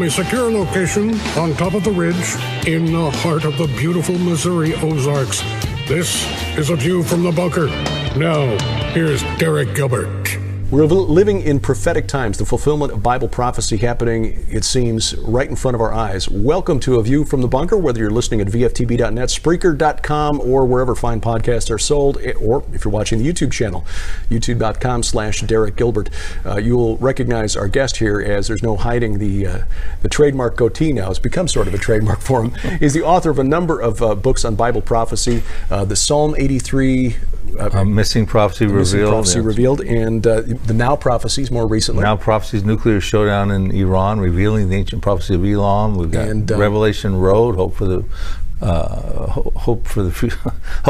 A secure location on top of the ridge in the heart of the beautiful Missouri Ozarks. This is A View from the Bunker. Now, here's Derek Gilbert. We're living in prophetic times, the fulfillment of Bible prophecy happening, it seems, right in front of our eyes. Welcome to A View from the Bunker, whether you're listening at vftb.net, Spreaker.com, or wherever fine podcasts are sold, or if you're watching the YouTube channel, youtube.com/Derek Gilbert. You'll recognize our guest here, as there's no hiding the trademark goatee now. It's become sort of a trademark for him. He's the author of a number of books on Bible prophecy, the Psalm 83, Missing Prophecy Revealed, and the Now Prophecies more recently. Now Prophecies, Nuclear Showdown in Iran, Revealing the Ancient Prophecy of Elam. We've got Revelation Road, Hope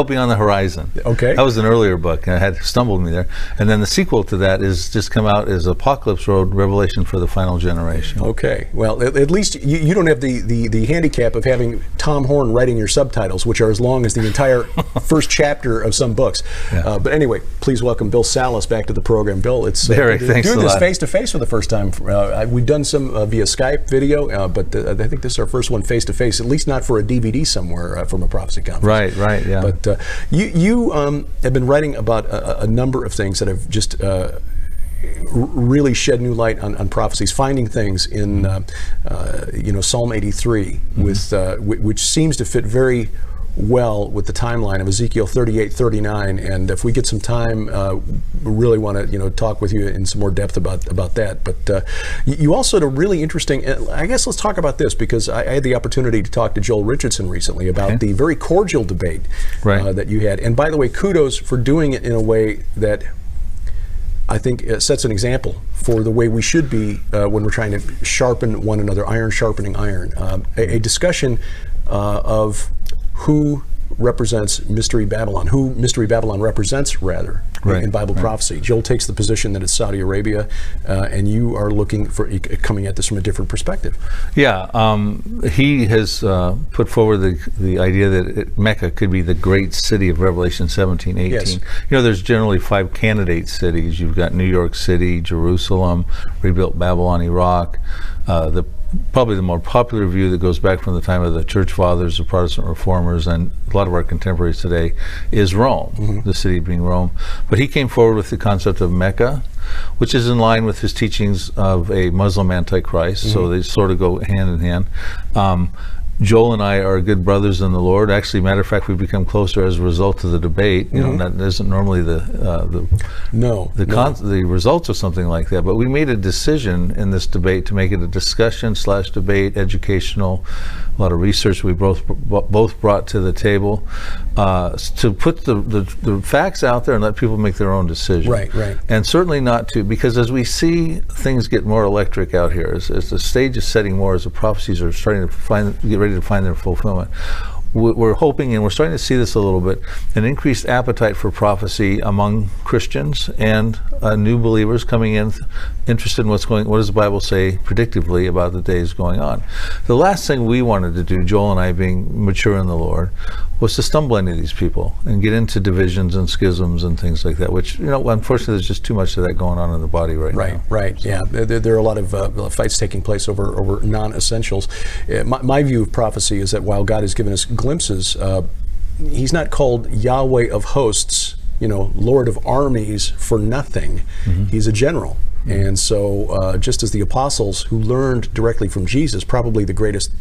Beyond the Horizon. Okay. That was an earlier book, and it had stumbled me there. And then the sequel to that is just come out as Apocalypse Road, Revelation for the Final Generation. Okay. Well, at least you don't have the handicap of having Tom Horn writing your subtitles, which are as long as the entire first chapter of some books. Yeah. But anyway, please welcome Bill Salus back to the program. Bill, it's Derek, thanks doing a this lot. face-to-face for the first time. We've done some via Skype video, but I think this is our first one face-to-face, at least not for a DVD somewhere from a prophecy conference. Right, yeah. But you have been writing about a number of things that have just really shed new light on prophecies, finding things in Psalm 83, with which seems to fit very well with the timeline of Ezekiel 38-39, and if we get some time, we really want to talk with you in some more depth about that. But you also had a really interesting, I guess let's talk about this, because I had the opportunity to talk to Joel Richardson recently about the very cordial debate that you had. And by the way, kudos for doing it in a way that I think sets an example for the way we should be when we're trying to sharpen one another, iron sharpening iron. A discussion of who represents Mystery Babylon, who Mystery Babylon represents, rather, in Bible prophecy. Joel takes the position that it's Saudi Arabia, and you are looking for coming at this from a different perspective. Yeah, he has put forward the idea that Mecca could be the great city of Revelation 17-18. Yes. There's generally 5 candidate cities. You've got New York City, Jerusalem, rebuilt Babylon, Iraq. Probably the more popular view that goes back from the time of the Church Fathers, the Protestant Reformers, and a lot of our contemporaries today, is Rome, the city being Rome. But he came forward with the concept of Mecca, which is in line with his teachings of a Muslim Antichrist, so they sort of go hand in hand. Joel and I are good brothers in the Lord. Actually, matter of fact, we've become closer as a result of the debate. That isn't normally the results of something like that. But we made a decision in this debate to make it a discussion/debate, educational, a lot of research we both brought to the table, to put the facts out there and let people make their own decision. Right. And certainly not to, because as we see things get more electric out here, as the stage is setting more, as the prophecies are starting to get ready to find their fulfillment, we're hoping, and we're starting to see this a little bit, an increased appetite for prophecy among Christians and new believers coming in, interested in what does the Bible say predictively about the days going on. The last thing we wanted to do, Joel and I being mature in the Lord, was to stumble into these people and get into divisions and schisms and things like that, which, unfortunately, there's just too much of that going on in the body right now. Right. Yeah, there are a lot of fights taking place over non-essentials. My view of prophecy is that while God has given us glimpses, he's not called Yahweh of hosts, Lord of armies, for nothing. He's a general. And so just as the apostles, who learned directly from Jesus, probably the greatest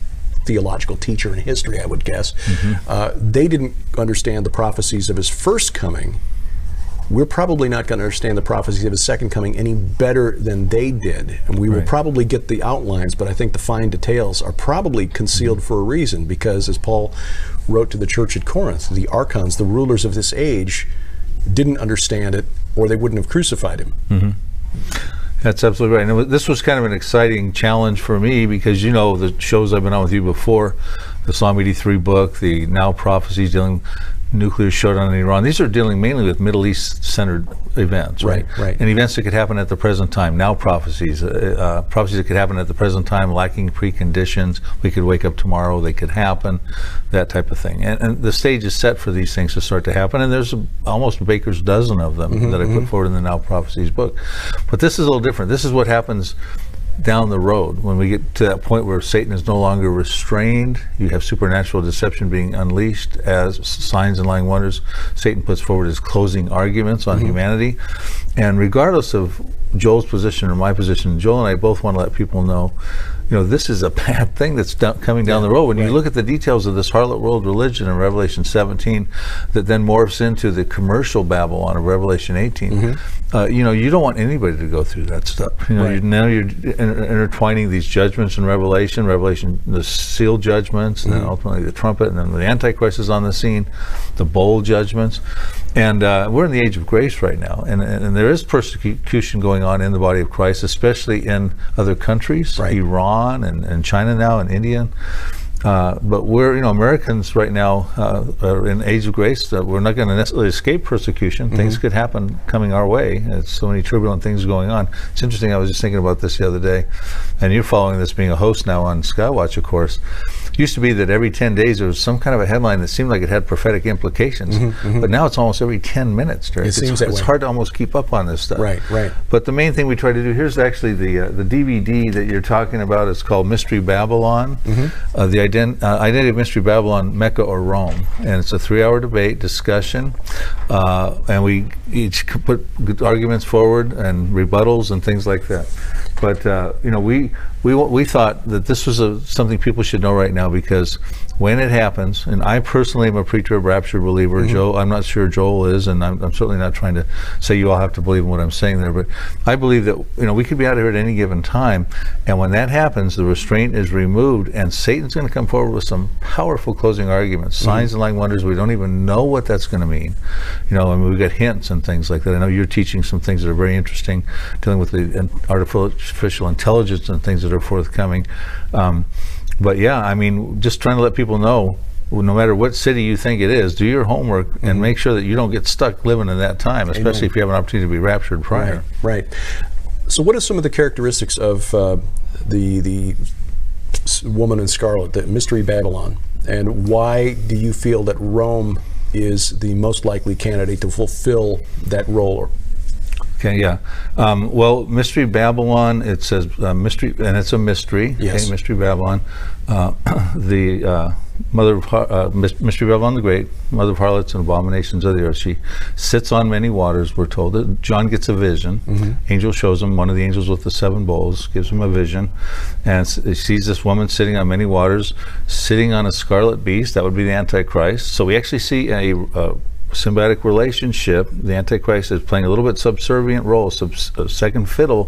theological teacher in history, I would guess, they didn't understand the prophecies of his first coming. We're probably not going to understand the prophecies of his second coming any better than they did. And we will probably get the outlines, but I think the fine details are probably concealed for a reason, because as Paul wrote to the church at Corinth, the archons, the rulers of this age, didn't understand it, or they wouldn't have crucified him. That's absolutely right. And this was kind of an exciting challenge for me, because the shows I've been on with you before, the Psalm 83 book, the Now Prophecies dealing nuclear showdown in Iran. These are dealing mainly with Middle East-centered events, right? And events that could happen at the present time. Now prophecies, prophecies that could happen at the present time, lacking preconditions. We could wake up tomorrow, they could happen, that type of thing. And the stage is set for these things to start to happen. And there's almost a baker's dozen of them that I put forward in the Now Prophecies book. But this is a little different. This is what happens down the road, when we get to that point where Satan is no longer restrained, you have supernatural deception being unleashed as signs and lying wonders. Satan puts forward his closing arguments on humanity. And regardless of Joel's position or my position, Joel and I both want to let people know, this is a bad thing that's coming down the road. When you look at the details of this harlot world religion in Revelation 17, that then morphs into the commercial Babylon of Revelation 18, you don't want anybody to go through that stuff. Now you're intertwining these judgments in Revelation, the seal judgments, and then ultimately the trumpet, and then the Antichrist is on the scene, the bowl judgments. And we're in the age of grace right now, and there is persecution going on in the body of Christ, especially in other countries, Iran and China now, and India. But we're, Americans right now are in age of grace. We're not going to necessarily escape persecution. Things could happen coming our way. There's so many turbulent things going on. It's interesting. I was just thinking about this the other day, and you're following this, being a host now on Skywatch, of course. It used to be that every 10 days there was some kind of a headline that seemed like it had prophetic implications, but now it's almost every 10 minutes. Derek. It's hard to almost keep up on this stuff. Right. But the main thing we try to do, here's actually the DVD that you're talking about. It's called Mystery Babylon, the Identity of Mystery Babylon, Mecca or Rome. And it's a 3-hour debate, discussion, and we each put good arguments forward and rebuttals and things like that. But we thought that this was something people should know right now, because when it happens, and I personally am a pre-trib rapture believer. Joe, I'm not sure Joel is, and I'm certainly not trying to say you all have to believe in what I'm saying there, but I believe that we could be out here at any given time, and when that happens, the restraint is removed, and Satan's going to come forward with some powerful closing arguments, signs and lying wonders. We don't even know what that's going to mean. We get hints and things like that. I know you're teaching some things that are very interesting, dealing with the artificial intelligence and things that are forthcoming. But yeah, just trying to let people know, no matter what city you think it is, do your homework and make sure that you don't get stuck living in that time, especially if you have an opportunity to be raptured prior. Right. So what are some of the characteristics of the woman in scarlet, the Mystery Babylon, and why do you feel that Rome is the most likely candidate to fulfill that role? Okay, yeah. Well, Mystery Babylon, it says mystery, and it's a mystery. Yes. Okay, Mystery Babylon, the mother of Mystery Babylon the Great, mother of harlots and abominations of the earth. She sits on many waters, we're told. That John gets a vision. Angel shows him, one of the angels with the 7 bowls, gives him a vision, and he sees this woman sitting on many waters, sitting on a scarlet beast. That would be the Antichrist. So we actually see a symbiotic relationship. The Antichrist is playing a little bit subservient role, second fiddle,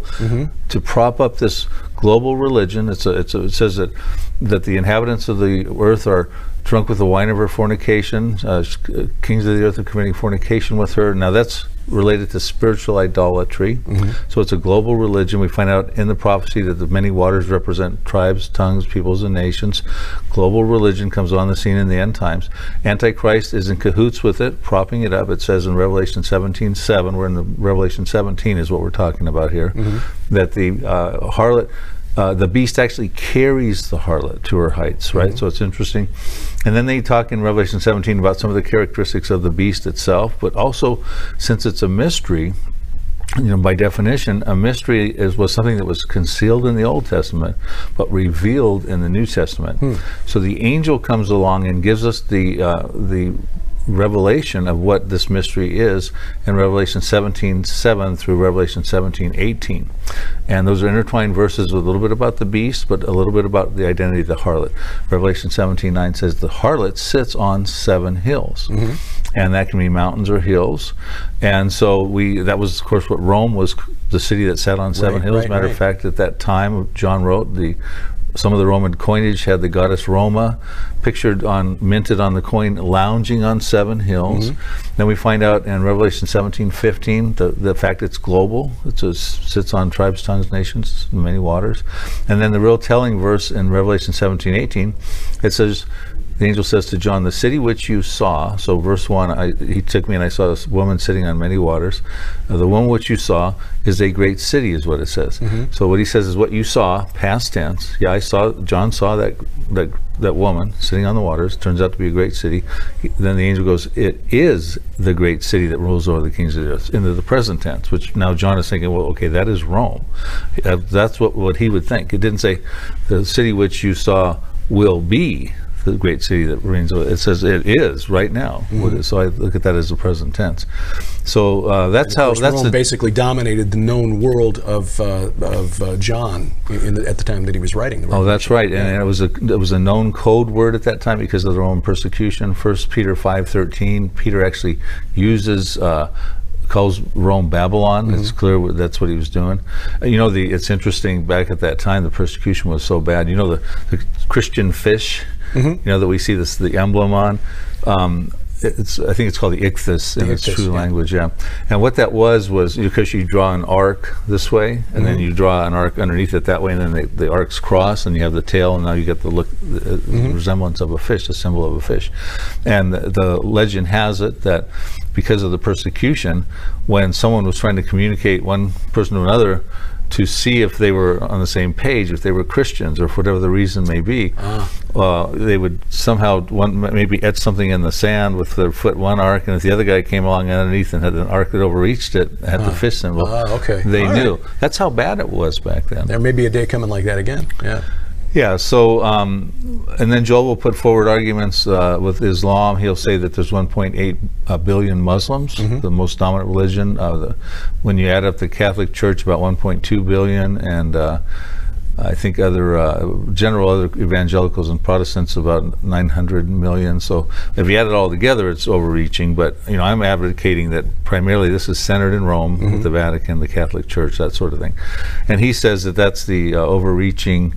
to prop up this global religion. It says that the inhabitants of the earth are drunk with the wine of her fornication. Kings of the earth are committing fornication with her. Now that's related to spiritual idolatry. So it's a global religion. We find out in the prophecy that the many waters represent tribes, tongues, peoples, and nations. Global religion comes on the scene in the end times. Antichrist is in cahoots with it, propping it up. It says in Revelation 17:7, we're in the Revelation 17 is what we're talking about here, that the harlot, the beast actually carries the harlot to her heights, right? So it's interesting. And then they talk in Revelation 17 about some of the characteristics of the beast itself, but also, since it's a mystery, by definition, a mystery was something that was concealed in the Old Testament, but revealed in the New Testament. So the angel comes along and gives us the revelation of what this mystery is in Revelation 17:7 through Revelation 17:18, and those are intertwined verses with a little bit about the beast, but a little bit about the identity of the harlot. Revelation 17:9 says the harlot sits on 7 hills, and that can be mountains or hills. And so that was, of course, what Rome was, the city that sat on 7 hills. Matter of fact, at that time, John wrote some of the Roman coinage had the goddess Roma minted on the coin, lounging on 7 hills. Then we find out in Revelation 17:15 the fact it's global. It sits on tribes, tongues, nations, many waters. And then the real telling verse in Revelation 17:18, it says the angel says to John, the city which you saw, so verse 1, he took me and I saw this woman sitting on many waters. The one which you saw is a great city, is what it says. So what he says is what you saw, past tense. Yeah, John saw that woman sitting on the waters. Turns out to be a great city. Then the angel goes, it is the great city that rules over the kings of the earth, into the present tense, which now John is thinking, well, okay, that is Rome. That's what he would think. It didn't say the city which you saw will be the great city that reigns over. It says it is right now. So I look at that as the present tense. So that's how Rome basically dominated the known world of John at the time that he was writing the Revelation. Oh, that's right. And it was a known code word at that time because of the Roman persecution. 1 Peter 5:13, Peter actually uses calls Rome Babylon. It's clear that's what he was doing. You know, it's interesting, back at that time the persecution was so bad. You know, the Christian fish, you know, that we see the emblem on. I think it's called the ichthys in its true language, And what that was because you draw an arc this way, and then you draw an arc underneath it that way, and then the arcs cross, and you have the tail, and now you get the resemblance of a fish, the symbol of a fish. And the legend has it that because of the persecution, when someone was trying to communicate one person to another to see if they were on the same page, if they were Christians, or for whatever the reason may be, they would somehow maybe etch something in the sand with their foot one arc, and if the other guy came along underneath and had an arc that overreached it, had the fish symbol, they knew. Right. That's how bad it was back then. There may be a day coming like that again. Yeah, so, and then Joel will put forward arguments with Islam. He'll say that there's 1.8 billion Muslims, the most dominant religion. When you add up the Catholic Church, about 1.2 billion, and I think other evangelicals and Protestants, about 900 million. So if you add it all together, it's overreaching. But, you know, I'm advocating that primarily this is centered in Rome, with the Vatican, the Catholic Church, that sort of thing. And he says that that's the overreaching.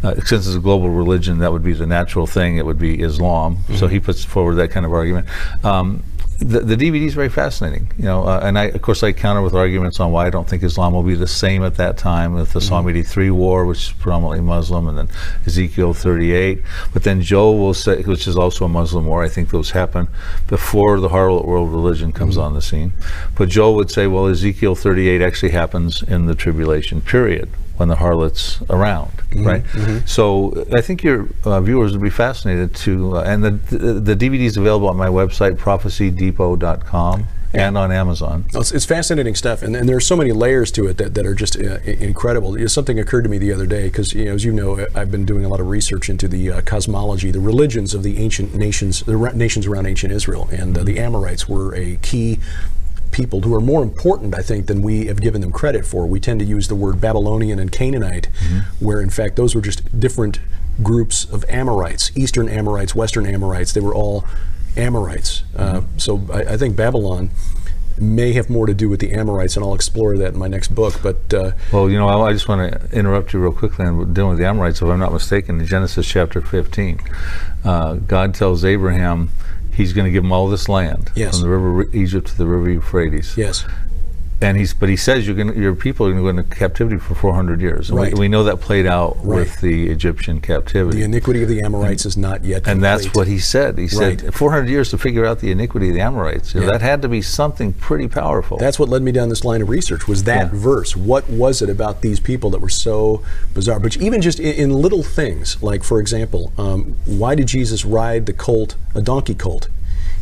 Since it's a global religion, that would be the natural thing. It would be Islam. So he puts forward that kind of argument. The DVD is very fascinating, you know, and of course I counter with arguments on why I don't think Islam will be the same at that time, with the Psalm 83 war, which is predominantly Muslim, and then Ezekiel 38. But then Joel will say, which is also a Muslim war, I think those happen before the harlot world religion comes on the scene. But Joel would say, well, Ezekiel 38 actually happens in the tribulation period, when the harlot's around, right? So I think your viewers would be fascinated to, and the DVD is available on my website, prophecydepot.com, and on Amazon. It's fascinating stuff, and there are so many layers to it that are just incredible. Something occurred to me the other day, because, you know, as you know, I've been doing a lot of research into the cosmology, the religions of the ancient nations, the nations around ancient Israel, and the Amorites were a key people who are more important, I think, than we have given them credit for. We tend to use the word Babylonian and Canaanite, where in fact those were just different groups of Amorites, Eastern Amorites, Western Amorites. They were all Amorites. So I think Babylon may have more to do with the Amorites, and I'll explore that in my next book. But well, you know, I just want to interrupt you real quickly on dealing with the Amorites. If I'm not mistaken, in Genesis chapter 15, God tells Abraham He's going to give them all this land, from the river Egypt to the river Euphrates. And he says your people are going to go into captivity for 400 years. And we know that played out with the Egyptian captivity. The iniquity of the Amorites is not yet complete. And that's what he said. He said 400 years to figure out the iniquity of the Amorites. You know, that had to be something pretty powerful. That's what led me down this line of research, was that verse. What was it about these people that were so bizarre? But even just in little things, like, for example, why did Jesus ride a donkey colt,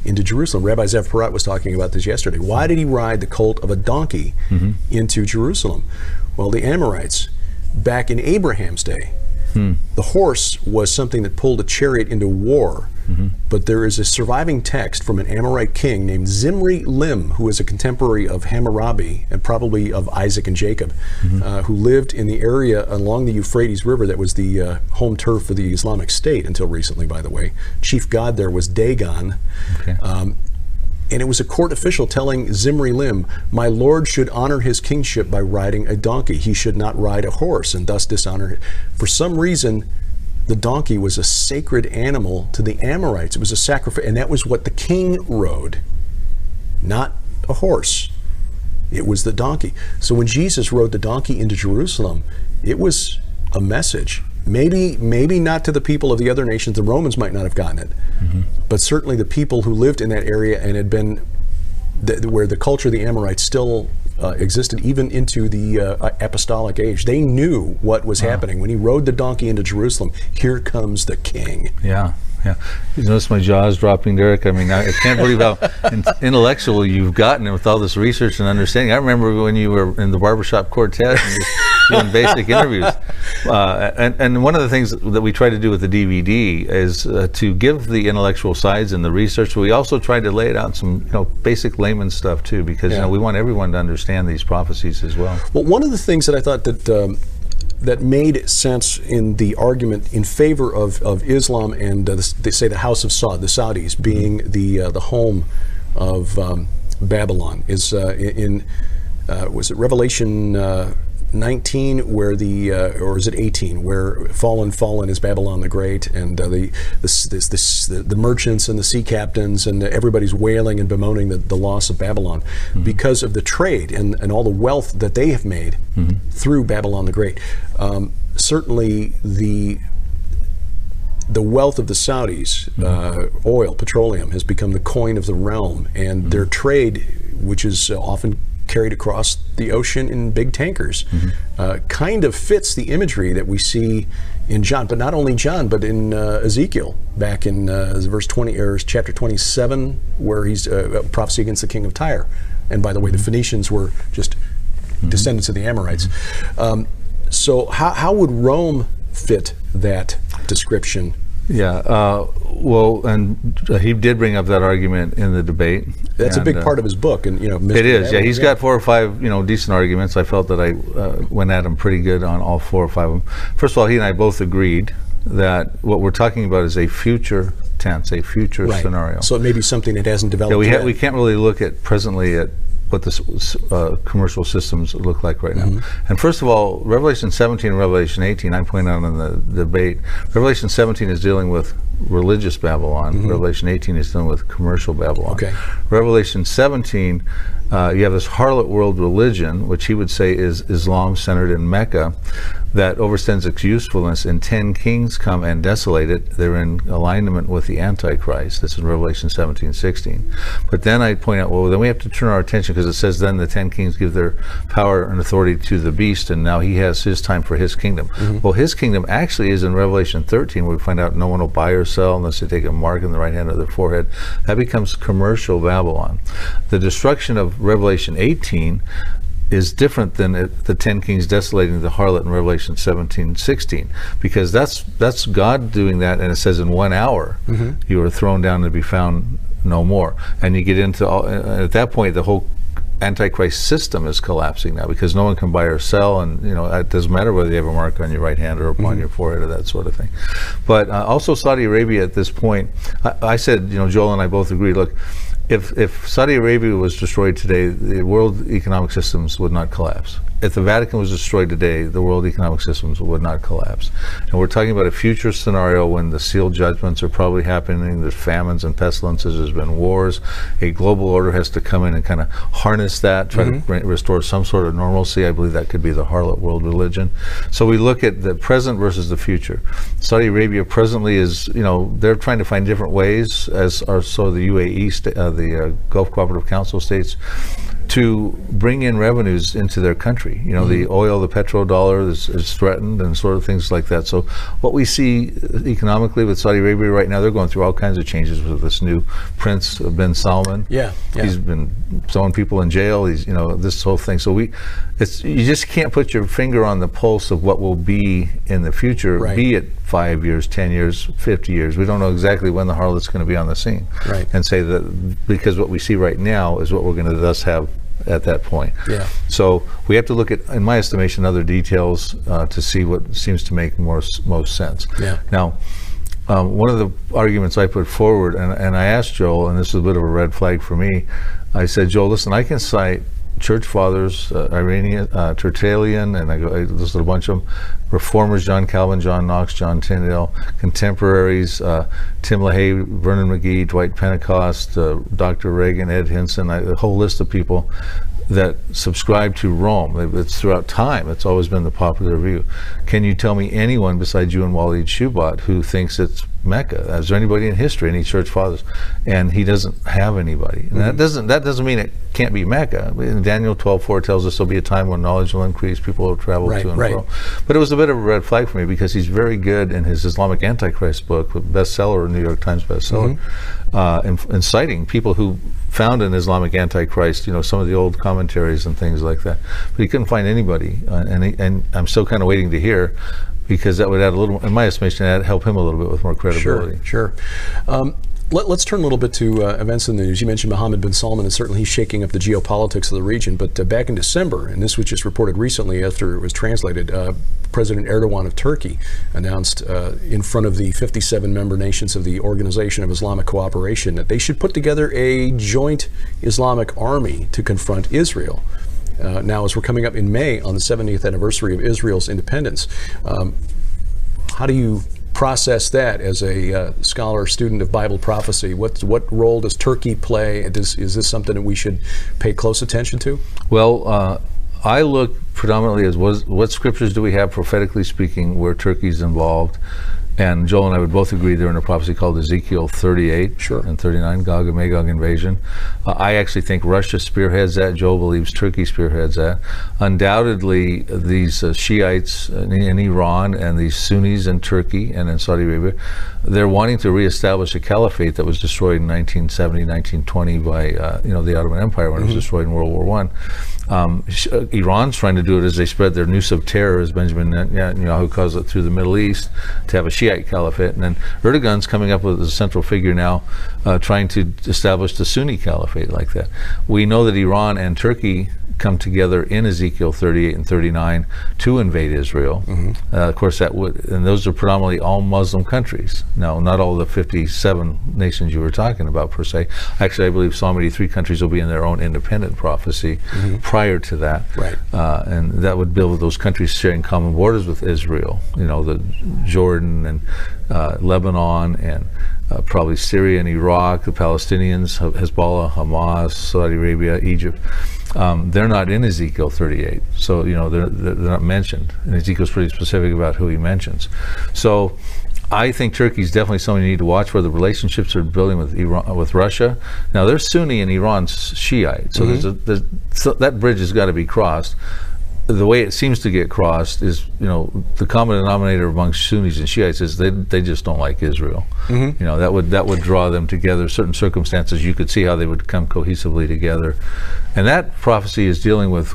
into Jerusalem? Rabbi Zev Porat was talking about this yesterday. Why did he ride the colt of a donkey into Jerusalem? Well, the Amorites, back in Abraham's day, the horse was something that pulled a chariot into war. But there is a surviving text from an Amorite king named Zimri Lim, who was a contemporary of Hammurabi and probably of Isaac and Jacob, who lived in the area along the Euphrates River that was the home turf for the Islamic State until recently, by the way. Chief god there was Dagon. And it was a court official telling Zimri Lim, my lord should honor his kingship by riding a donkey. He should not ride a horse and thus dishonor it. For some reason, the donkey was a sacred animal to the Amorites. It was a sacrifice, and that was what the king rode, not a horse. It was the donkey. So when Jesus rode the donkey into Jerusalem, it was a message maybe not to the people of the other nations. The Romans might not have gotten it, but certainly the people who lived in that area and had been where the culture of the Amorites still existed even into the apostolic age. They knew what was happening. When he rode the donkey into Jerusalem, here comes the king. Yeah. Yeah, you notice my jaw's dropping, Derek. I mean, I can't believe how intellectual you've gotten with all this research and understanding. I remember when you were in the barbershop quartet and just doing basic interviews. And one of the things that we try to do with the DVD is to give the intellectual sides and the research. We also try to lay it out in some basic layman stuff too, because we want everyone to understand these prophecies as well. Well, one of the things that I thought that made sense in the argument in favor of Islam and they say the House of Saud, the Saudis, being the home of Babylon, is was it Revelation 19 where or is it 18 where fallen is Babylon the Great, and the merchants and the sea captains and everybody's wailing and bemoaning the loss of Babylon because of the trade and all the wealth that they have made through Babylon the Great. Certainly the wealth of the Saudis, oil, petroleum, has become the coin of the realm, and their trade, which is often carried across the ocean in big tankers, kind of fits the imagery that we see in John, but not only John, but in Ezekiel, back in verse 20 or chapter 27, where he's prophecy against the king of Tyre. And by the way, the Phoenicians were just descendants of the Amorites. So how would Rome fit that description? Yeah, well, and he did bring up that argument in the debate. That's a big part of his book, and it is. Yeah, he's got 4 or 5 decent arguments. I felt that I went at him pretty good on all 4 or 5 of them. First of all, he and I both agreed that what we're talking about is a future tense, a future scenario. So it may be something that hasn't developed yet. We can't really look at presently at what the commercial systems look like right now. And first of all, Revelation 17 and Revelation 18, I pointed out in the debate, Revelation 17 is dealing with religious Babylon. Revelation 18 is dealing with commercial Babylon. Okay. Revelation 17, you have this harlot world religion, which he would say is Islam centered in Mecca, that overstands its usefulness, and 10 kings come and desolate it. They're in alignment with the Antichrist. This is Revelation 17:16. But then I point out, well, then we have to turn our attention, because it says then the 10 kings give their power and authority to the beast, and now he has his time for his kingdom. Well, his kingdom actually is in Revelation 13, where we find out no one will buy or sell unless they take a mark in the right hand of their forehead. That becomes commercial Babylon. The destruction of Revelation 18 is different than the 10 kings desolating the harlot in Revelation 17:16, because that's God doing that, and it says in 1 hour you are thrown down and be found no more. And you get into at that point the whole Antichrist system is collapsing now, because no one can buy or sell, and it doesn't matter whether you have a mark on your right hand or upon your forehead or that sort of thing. But also Saudi Arabia at this point, I said, Joel and I both agreed, look, if Saudi Arabia was destroyed today, the world economic systems would not collapse. If the Vatican was destroyed today, the world economic systems would not collapse. And we're talking about a future scenario when the sealed judgments are probably happening. There's famines and pestilences. There's been wars. A global order has to come in and kind of harness that, try to restore some sort of normalcy. I believe that could be the harlot world religion. So we look at the present versus the future. Saudi Arabia presently is, they're trying to find different ways, as are so the UAE, the Gulf Cooperative Council states, to bring in revenues into their country. The oil, the petrodollar is threatened, and sort of things like that. So what we see economically with Saudi Arabia right now, they're going through all kinds of changes with this new Prince bin Salman. He's been throwing people in jail. He's, this whole thing. So you just can't put your finger on the pulse of what will be in the future, be it 5 years, 10 years, 50 years. We don't know exactly when the harlot's going to be on the scene. And say that because what we see right now is what we're going to thus have at that point. So we have to look at, in my estimation, other details to see what seems to make most sense. Now, one of the arguments I put forward, and I asked Joel, and this is a bit of a red flag for me, I said, Joel, listen, I can cite church fathers, Iranian, Tertullian, and I listed a bunch of them, reformers, John Calvin, John Knox, John Tyndale, contemporaries, Tim LaHaye, Vernon McGee, Dwight Pentecost, Dr. Reagan, Ed Hinson, a whole list of people. that subscribe to Rome. It's throughout time. It's always been the popular view. Can you tell me anyone besides you and Walid Shubat who thinks it's Mecca? Is there anybody in history, any church fathers? And he doesn't have anybody. And that doesn't mean it can't be Mecca. Daniel 12:4 tells us there'll be a time when knowledge will increase, people will travel to and fro. But it was a bit of a red flag for me because he's very good in his Islamic Antichrist book, bestseller, New York Times bestseller, in citing people who found an Islamic Antichrist, some of the old commentaries and things like that. But he couldn't find anybody, and I'm still kind of waiting to hear, because that would add a little, in my estimation, help him a little bit with more credibility. Sure. Let's turn a little bit to events in the news. You mentioned Mohammed bin Salman, and certainly he's shaking up the geopolitics of the region. But back in December, and this was just reported recently after it was translated, President Erdogan of Turkey announced in front of the 57 member nations of the Organization of Islamic Cooperation that they should put together a joint Islamic army to confront Israel. Now, as we're coming up in May on the 70th anniversary of Israel's independence, how do you process that as a scholar, student of Bible prophecy? What role does Turkey play? Is this something that we should pay close attention to? Well, I look predominantly as what scriptures do we have, prophetically speaking, where Turkey's involved. And Joel and I would both agree they're in a prophecy called Ezekiel 38 and 39, Gog and Magog invasion. I actually think Russia spearheads that. Joel believes Turkey spearheads that. Undoubtedly, these Shiites in Iran and these Sunnis in Turkey and in Saudi Arabia, they're wanting to reestablish a caliphate that was destroyed in 1970, 1920 by the Ottoman Empire when it was destroyed in World War I. Iran's trying to do it as they spread their noose of terror, as Benjamin Netanyahu calls it, through the Middle East to have a Shiite caliphate. And then Erdogan's coming up with a central figure now trying to establish the Sunni caliphate like that. We know that Iran and Turkey come together in Ezekiel 38 and 39 to invade Israel. Of course, and those are predominantly all Muslim countries. Now, not all the 57 nations you were talking about per se. Actually, I believe Psalm 83 countries will be in their own independent prophecy prior to that. And that would build those countries sharing common borders with Israel. The Jordan and Lebanon and probably Syria and Iraq, the Palestinians, Hezbollah, Hamas, Saudi Arabia, Egypt. They're not in Ezekiel 38, so they're not mentioned. And Ezekiel's pretty specific about who he mentions. So I think Turkey's definitely something you need to watch, where the relationships are building with Russia. Now, they're Sunni and Iran's Shiite, so so that bridge has got to be crossed. The way it seems to get crossed is, the common denominator amongst Sunnis and Shiites is they just don't like Israel. That would draw them together. Certain circumstances, you could see how they would come cohesively together. And that prophecy is dealing with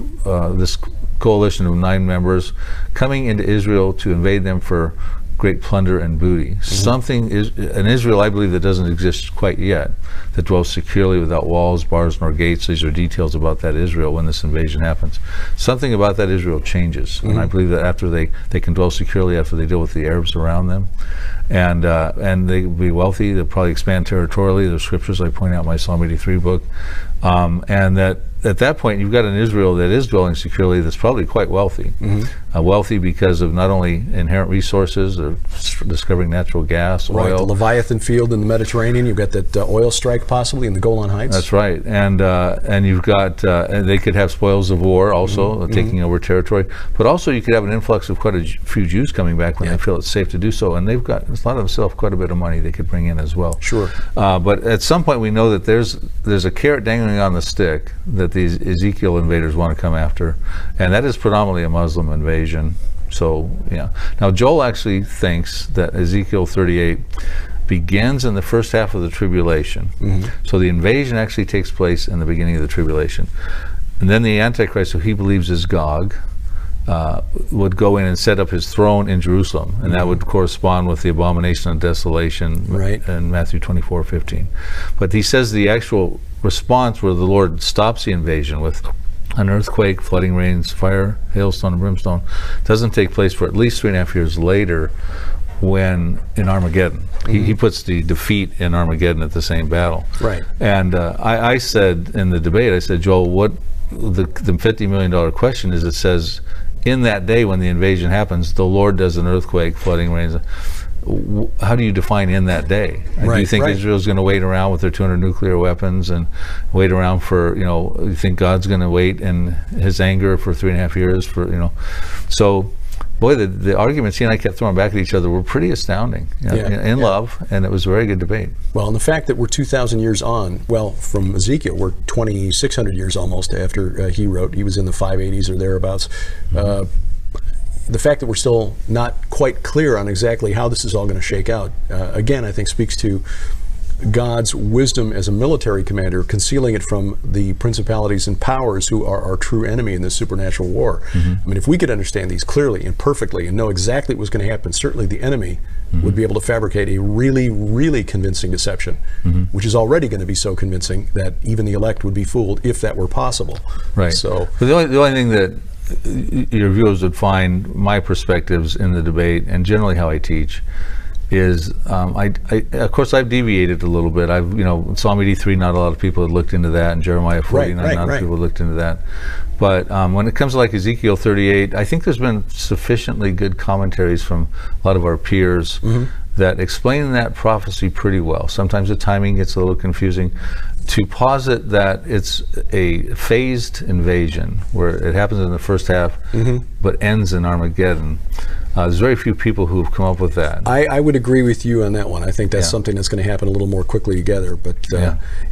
this coalition of 9 members coming into Israel to invade them for great plunder and booty. Something is an Israel, I believe, that doesn't exist quite yet, that dwells securely without walls, bars, nor gates. These are details about that Israel when this invasion happens. Something about that Israel changes, and I believe that after they can dwell securely after they deal with the Arabs around them, and they will be wealthy. They'll probably expand territorially. The scriptures I point out in my Psalm 83 book, and that at that point you've got an Israel that is dwelling securely, that's probably quite wealthy. Wealthy because of not only inherent resources, they're discovering natural gas, oil. The Leviathan field in the Mediterranean. You've got that oil strike possibly in the Golan Heights. That's right, and you've got and they could have spoils of war also, taking over territory. But also you could have an influx of quite a few Jews coming back when they feel it's safe to do so, and they've got a lot of themselves quite a bit of money they could bring in as well. But at some point we know that there's a carrot dangling on the stick that these Ezekiel invaders want to come after, and that is predominantly a Muslim invasion. So now Joel actually thinks that Ezekiel 38 begins in the first half of the tribulation. So the invasion actually takes place in the beginning of the tribulation, and then the Antichrist, who he believes is Gog, would go in and set up his throne in Jerusalem, and that would correspond with the abomination of desolation in Matthew 24:15. But he says the actual response, where the Lord stops the invasion with an earthquake, flooding rains, fire, hailstone, and brimstone, doesn't take place for at least 3.5 years later, when in Armageddon. He puts the defeat in Armageddon at the same battle. And I said in the debate, I said, Joel, what the $50 million question is, it says, in that day when the invasion happens, the Lord does an earthquake, flooding rains. how do you define in that day? Do you think Israel's going to wait around with their 200 nuclear weapons and wait around for, you think God's going to wait in his anger for 3.5 years for, so boy, the arguments he and I kept throwing back at each other were pretty astounding in love, and it was a very good debate. Well, and the fact that we're 2,000 years on, well, from Ezekiel, we're 2,600 years almost after he wrote. He was in the 580s or thereabouts. The fact that we're still not quite clear on exactly how this is all going to shake out, again, I think speaks to God's wisdom as a military commander, concealing it from the principalities and powers who are our true enemy in this supernatural war. I mean, if we could understand these clearly and perfectly and know exactly what was going to happen, certainly the enemy would be able to fabricate a really, really convincing deception, which is already going to be so convincing that even the elect would be fooled if that were possible. Right. So the only thing that your viewers would find my perspectives in the debate, and generally how I teach, is of course I've deviated a little bit. I've Psalm 83, not a lot of people had looked into that, and Jeremiah 49, not a lot of people had looked into that. But when it comes to like Ezekiel 38, I think there's been sufficiently good commentaries from a lot of our peers that explain that prophecy pretty well. Sometimes the timing gets a little confusing. To posit that it's a phased invasion where it happens in the first half but ends in Armageddon, there's very few people who have come up with that. I would agree with you on that one. I think that's something that's going to happen a little more quickly together. But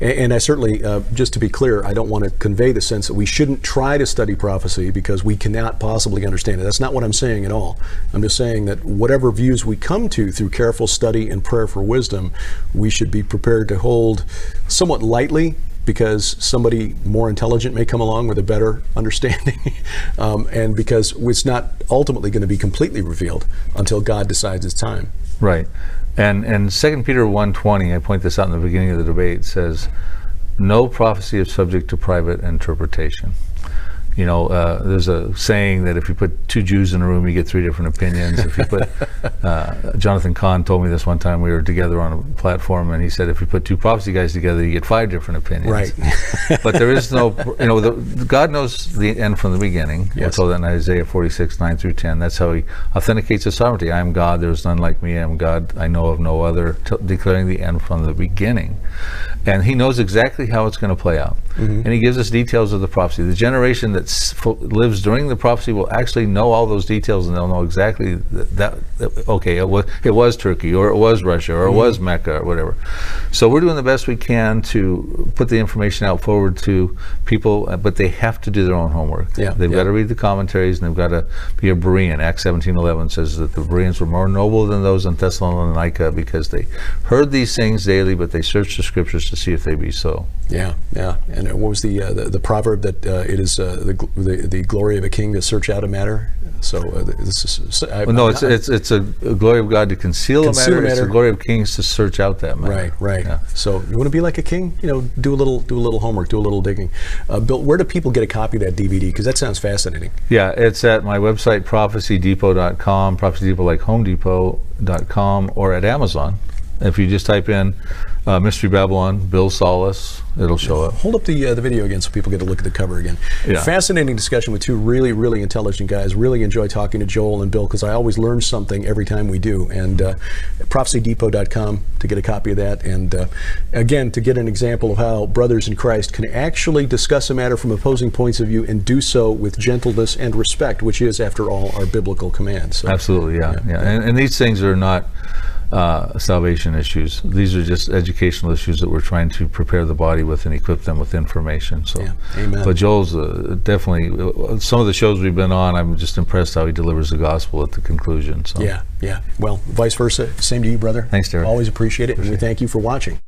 and I certainly, just to be clear, I don't want to convey the sense that we shouldn't try to study prophecy because we cannot possibly understand it. That's not what I'm saying at all. I'm just saying that whatever views we come to through careful study and prayer for wisdom, we should be prepared to hold somewhat lightly, because somebody more intelligent may come along with a better understanding, and because it's not ultimately going to be completely revealed until God decides it's time. Right. And 2 Peter 1:20, I point this out in the beginning of the debate, says, no prophecy is subject to private interpretation. There's a saying that if you put two Jews in a room, you get 3 different opinions. If you put, Jonathan Kahn told me this one time, we were together on a platform, and he said, if you put 2 prophecy guys together, you get 5 different opinions. Right. But there is no, God knows the end from the beginning. We're told that in Isaiah 46, 9 through 10. That's how he authenticates his sovereignty. I am God, there is none like me. I am God, I know of no other, declaring the end from the beginning. And he knows exactly how it's going to play out. And he gives us details of the prophecy. The generation that lives during the prophecy will actually know all those details, and they'll know exactly okay, it was Turkey, or it was Russia, or it was Mecca, or whatever. So we're doing the best we can to put the information out forward to people, but they have to do their own homework. They've got to read the commentaries, and they've got to be a Berean. Acts 17:11 says that the Bereans were more noble than those in Thessalonica because they heard these things daily, but they searched the scriptures to see if they be so. And what was the proverb that it is the glory of a king to search out a matter? So this is it's a glory of God to conceal a matter. It's the glory of kings to search out that matter. Right. So you want to be like a king? Do a little homework, do a little digging. Bill, where do people get a copy of that DVD? Because that sounds fascinating. It's at my website, prophecydepot.com, Prophecy Depot like HomeDepot.com, or at Amazon. If you just type in Mystery Babylon, Bill Salus, it'll show up. Hold up the video again so people get to look at the cover again. Fascinating discussion with 2 really, really intelligent guys. Really enjoy talking to Joel and Bill because I always learn something every time we do. And prophecydepot.com to get a copy of that. And again, to get an example of how brothers in Christ can actually discuss a matter from opposing points of view and do so with gentleness and respect, which is, after all, our biblical command. So, absolutely, And these things are not salvation issues. These are just educational issues that we're trying to prepare the body with and equip them with information. So, amen. But Joel's definitely, some of the shows we've been on, I'm just impressed how he delivers the gospel at the conclusion. So Well, vice versa. Same to you, brother. Thanks, Derek. Always appreciate it, and we thank you for watching.